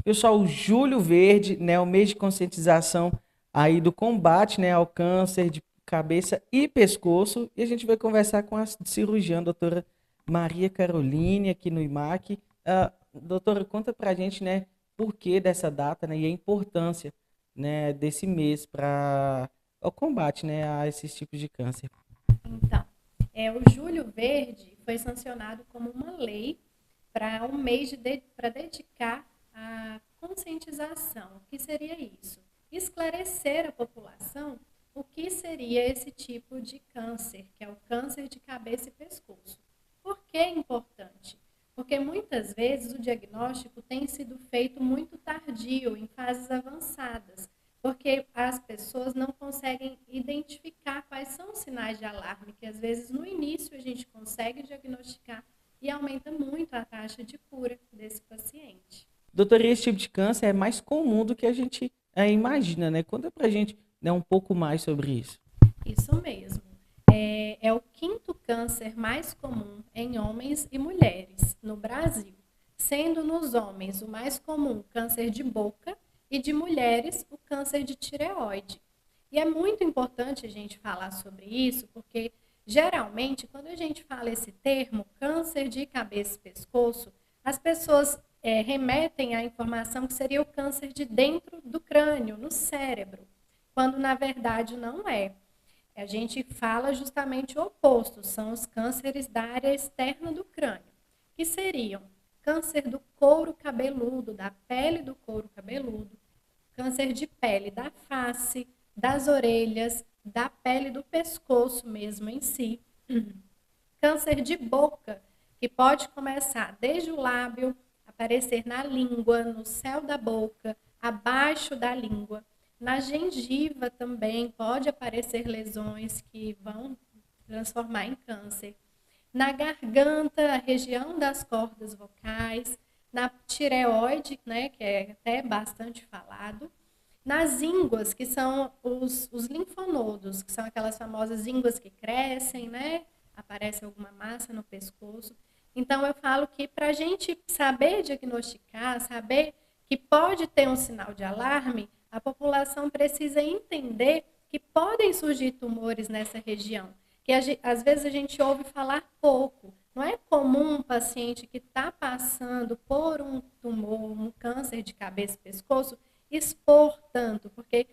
Pessoal, o Julho Verde, né, o mês de conscientização aí do combate, né, ao câncer de cabeça e pescoço, e a gente vai conversar com a cirurgiã, doutora Maria Caroline, aqui no IMAC. Doutora, conta pra gente, né, por que dessa data, né, e a importância, né, desse mês para o combate, né, a esses tipos de câncer. Então, o Julho Verde foi sancionado como uma lei para um mês para dedicar à conscientização. O que seria isso? Esclarecer a população o que seria esse tipo de câncer, que é o câncer de cabeça e pescoço. Por que é importante? Porque muitas vezes o diagnóstico tem sido feito muito tardio, em fases avançadas, porque as pessoas não conseguem identificar quais são os sinais de alarme, que às vezes no início a gente consegue diagnosticar e aumenta muito a taxa de cura desse paciente. Doutora, esse tipo de câncer é mais comum do que a gente imagina, né? Conta pra gente, né, um pouco mais sobre isso. Isso mesmo. É o quinto câncer mais comum em homens e mulheres no Brasil, sendo nos homens o mais comum câncer de boca e de mulheres o câncer de tireoide. E é muito importante a gente falar sobre isso, porque geralmente quando a gente fala esse termo, câncer de cabeça e pescoço, as pessoas remetem à informação que seria o câncer de dentro do crânio, no cérebro, quando na verdade não é. A gente fala justamente o oposto, são os cânceres da área externa do crânio, que seriam câncer do couro cabeludo, da pele do couro cabeludo, câncer de pele da face, das orelhas, da pele do pescoço mesmo em si, câncer de boca, que pode começar desde o lábio, aparecer na língua, no céu da boca, abaixo da língua. Na gengiva também pode aparecer lesões que vão transformar em câncer. Na garganta, a região das cordas vocais, na tireoide, né, que é até bastante falado, nas ínguas, que são os linfonodos, que são aquelas famosas ínguas que crescem, né? Aparece alguma massa no pescoço. Então, eu falo que para a gente saber diagnosticar, saber que pode ter um sinal de alarme, a população precisa entender que podem surgir tumores nessa região, que às vezes a gente ouve falar pouco. Não é comum um paciente que está passando por um tumor, um câncer de cabeça e pescoço, expor tanto, porque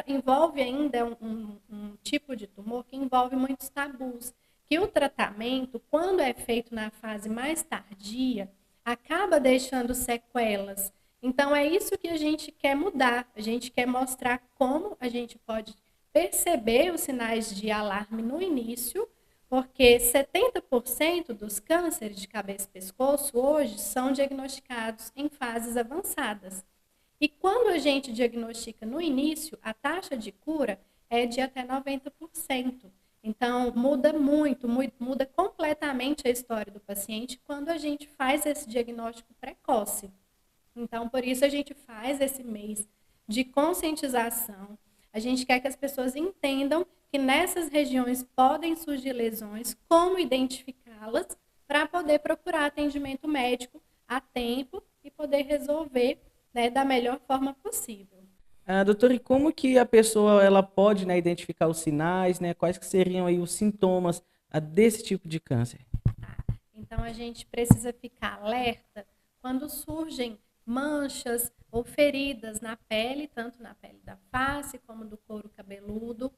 envolve ainda um tipo de tumor que envolve muitos tabus, que o tratamento, quando é feito na fase mais tardia, acaba deixando sequelas. Então, é isso que a gente quer mudar, a gente quer mostrar como a gente pode perceber os sinais de alarme no início, porque 70% dos cânceres de cabeça e pescoço hoje são diagnosticados em fases avançadas. E quando a gente diagnostica no início, a taxa de cura é de até 90%. Então, muda muito, muda completamente a história do paciente quando a gente faz esse diagnóstico precoce. Então, por isso a gente faz esse mês de conscientização. A gente quer que as pessoas entendam que nessas regiões podem surgir lesões, como identificá-las, para poder procurar atendimento médico a tempo e poder resolver, né, da melhor forma possível. Doutora, e como que a pessoa ela pode, né, identificar os sinais, né? Quais que seriam aí os sintomas desse tipo de câncer? Tá? Então a gente precisa ficar alerta quando surgem manchas ou feridas na pele, tanto na pele da face como do couro cabeludo,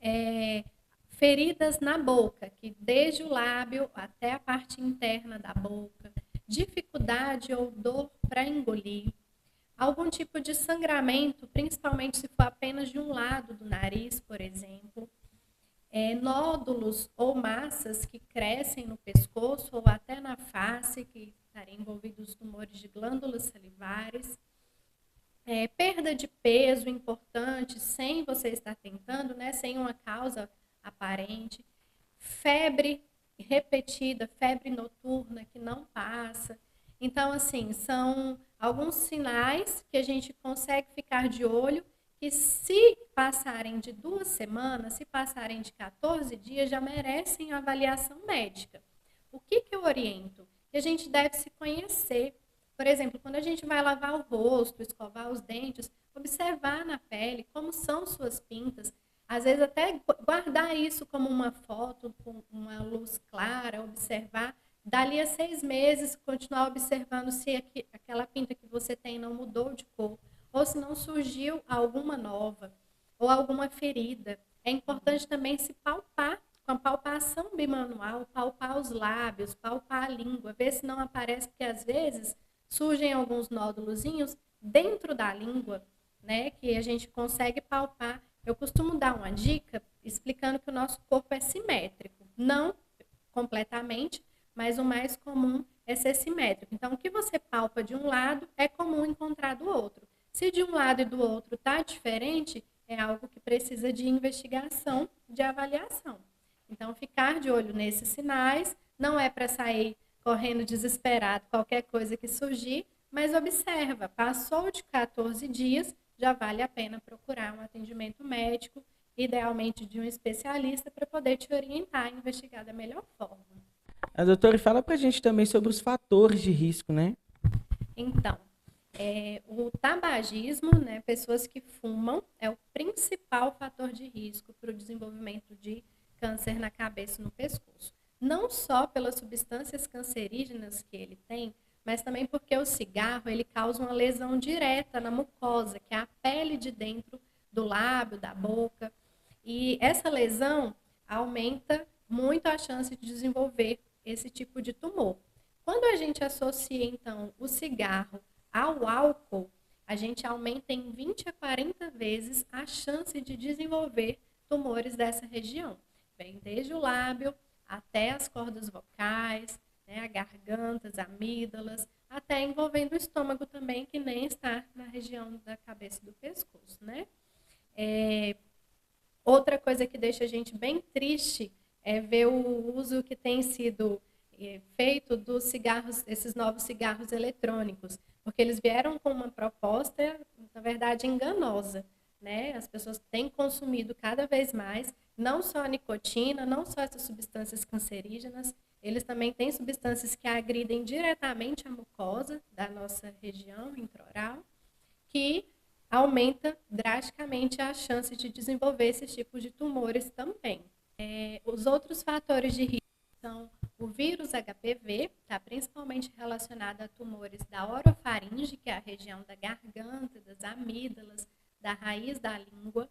é, feridas na boca, que desde o lábio até a parte interna da boca, dificuldade ou dor para engolir, algum tipo de sangramento, principalmente se for apenas de um lado do nariz, por exemplo, nódulos ou massas que crescem no pescoço ou até na face, que estariam envolvidos tumores de glândulas salivares, perda de peso importante, sem você estar tentando, né, sem uma causa aparente, febre repetida, febre noturna que não passa. Então, assim, são alguns sinais que a gente consegue ficar de olho que se passarem de 2 semanas, se passarem de 14 dias, já merecem avaliação médica. O que eu oriento? Que a gente deve se conhecer, Por exemplo, quando a gente vai lavar o rosto, escovar os dentes, observar na pele como são suas pintas, às vezes até guardar isso como uma foto com uma luz clara, observar. Dali a 6 meses, continuar observando se aquela pinta que você tem não mudou de cor, ou se não surgiu alguma nova, ou alguma ferida. É importante também se palpar, com a palpação bimanual, palpar os lábios, palpar a língua, ver se não aparece, porque às vezes surgem alguns nódulozinhos dentro da língua, né, que a gente consegue palpar. Eu costumo dar uma dica explicando que o nosso corpo é simétrico, não completamente, mas o mais comum é ser simétrico. Então, o que você palpa de um lado é comum encontrar do outro. Se de um lado e do outro está diferente, é algo que precisa de investigação, de avaliação. Então, ficar de olho nesses sinais não é para sair correndo desesperado qualquer coisa que surgir, mas observa, passou de 14 dias, já vale a pena procurar um atendimento médico, idealmente de um especialista, para poder te orientar e investigar da melhor forma. A doutora fala para a gente também sobre os fatores de risco, né? Então, o tabagismo, né, pessoas que fumam, é o principal fator de risco para o desenvolvimento de câncer na cabeça e no pescoço. Não só pelas substâncias cancerígenas que ele tem, mas também porque o cigarro ele causa uma lesão direta na mucosa, que é a pele de dentro do lábio, da boca. E essa lesão aumenta muito a chance de desenvolver esse tipo de tumor. Quando a gente associa, então, o cigarro ao álcool, a gente aumenta em 20 a 40 vezes a chance de desenvolver tumores dessa região. Vem desde o lábio até as cordas vocais, né, a garganta, as amígdalas, até envolvendo o estômago também, que nem está na região da cabeça e do pescoço, né? Outra coisa que deixa a gente bem triste é ver o uso que tem sido feito dos cigarros, esses novos cigarros eletrônicos, porque eles vieram com uma proposta, na verdade, enganosa, né? As pessoas têm consumido cada vez mais, não só a nicotina, não só essas substâncias cancerígenas, eles também têm substâncias que agridem diretamente a mucosa da nossa região intraoral, que aumenta drasticamente a chance de desenvolver esses tipos de tumores também. Os outros fatores de risco são o vírus HPV, está principalmente relacionado a tumores da orofaringe, que é a região da garganta, das amígdalas, da raiz da língua.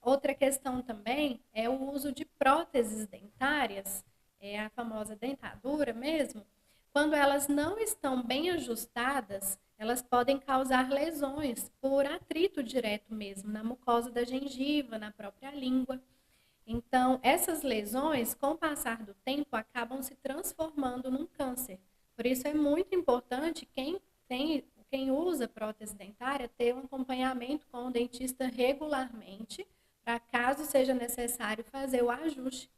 Outra questão também é o uso de próteses dentárias, a famosa dentadura mesmo. Quando elas não estão bem ajustadas, elas podem causar lesões por atrito direto mesmo, na mucosa da gengiva, na própria língua. Então, essas lesões, com o passar do tempo, acabam se transformando num câncer. Por isso é muito importante quem usa prótese dentária ter um acompanhamento com o dentista regularmente, para caso seja necessário fazer o ajuste,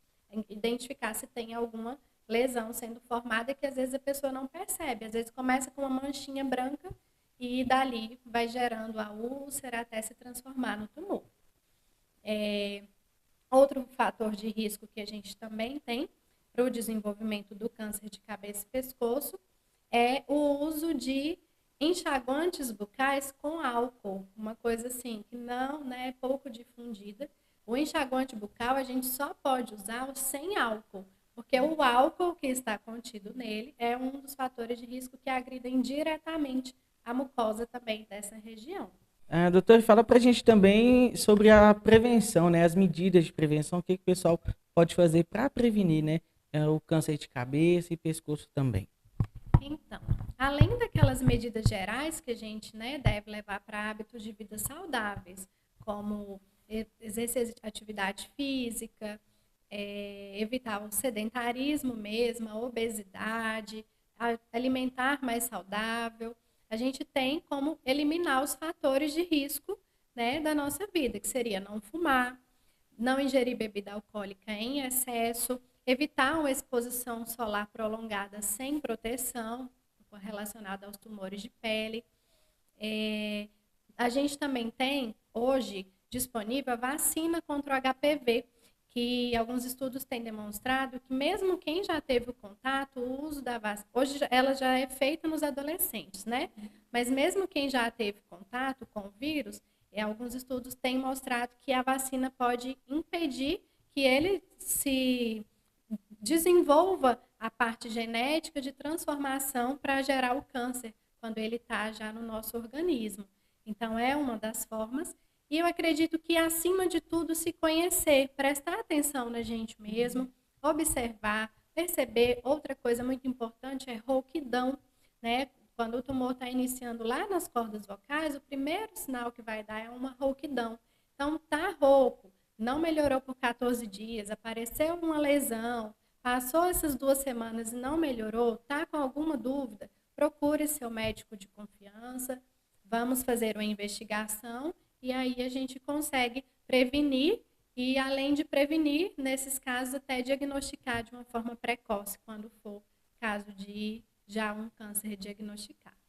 identificar se tem alguma lesão sendo formada que às vezes a pessoa não percebe. Às vezes começa com uma manchinha branca e dali vai gerando a úlcera até se transformar no tumor. Outro fator de risco que a gente também tem para o desenvolvimento do câncer de cabeça e pescoço é o uso de enxaguantes bucais com álcool, uma coisa assim que não, né, é pouco difundida. O enxaguante bucal a gente só pode usar sem álcool, porque o álcool que está contido nele é um dos fatores de risco que agridem diretamente a mucosa também dessa região. Doutor, fala para a gente também sobre a prevenção, né? As medidas de prevenção, o que o pessoal pode fazer para prevenir, né? O câncer de cabeça e pescoço também. Então, além daquelas medidas gerais que a gente, né, deve levar para hábitos de vida saudáveis, como exercer atividade física, evitar o sedentarismo mesmo, a obesidade, alimentar mais saudável, a gente tem como eliminar os fatores de risco, né, da nossa vida, que seria não fumar, não ingerir bebida alcoólica em excesso, evitar uma exposição solar prolongada sem proteção, relacionada aos tumores de pele. A gente também tem, hoje, disponível a vacina contra o HPV, que alguns estudos têm demonstrado que mesmo quem já teve o contato, o uso da vacina, hoje ela já é feita nos adolescentes, né? Mas mesmo quem já teve contato com o vírus, alguns estudos têm mostrado que a vacina pode impedir que ele se desenvolva a parte genética de transformação para gerar o câncer, quando ele está já no nosso organismo. Então, é uma das formas. E eu acredito que, acima de tudo, se conhecer, prestar atenção na gente mesmo, observar, perceber. Outra coisa muito importante é rouquidão, né? Quando o tumor está iniciando lá nas cordas vocais, o primeiro sinal que vai dar é uma rouquidão. Então, tá rouco, não melhorou por 14 dias, apareceu uma lesão, passou essas 2 semanas e não melhorou, tá com alguma dúvida, procure seu médico de confiança, vamos fazer uma investigação e aí a gente consegue prevenir e, além de prevenir, nesses casos, até diagnosticar de uma forma precoce, quando for caso de já um câncer diagnosticado.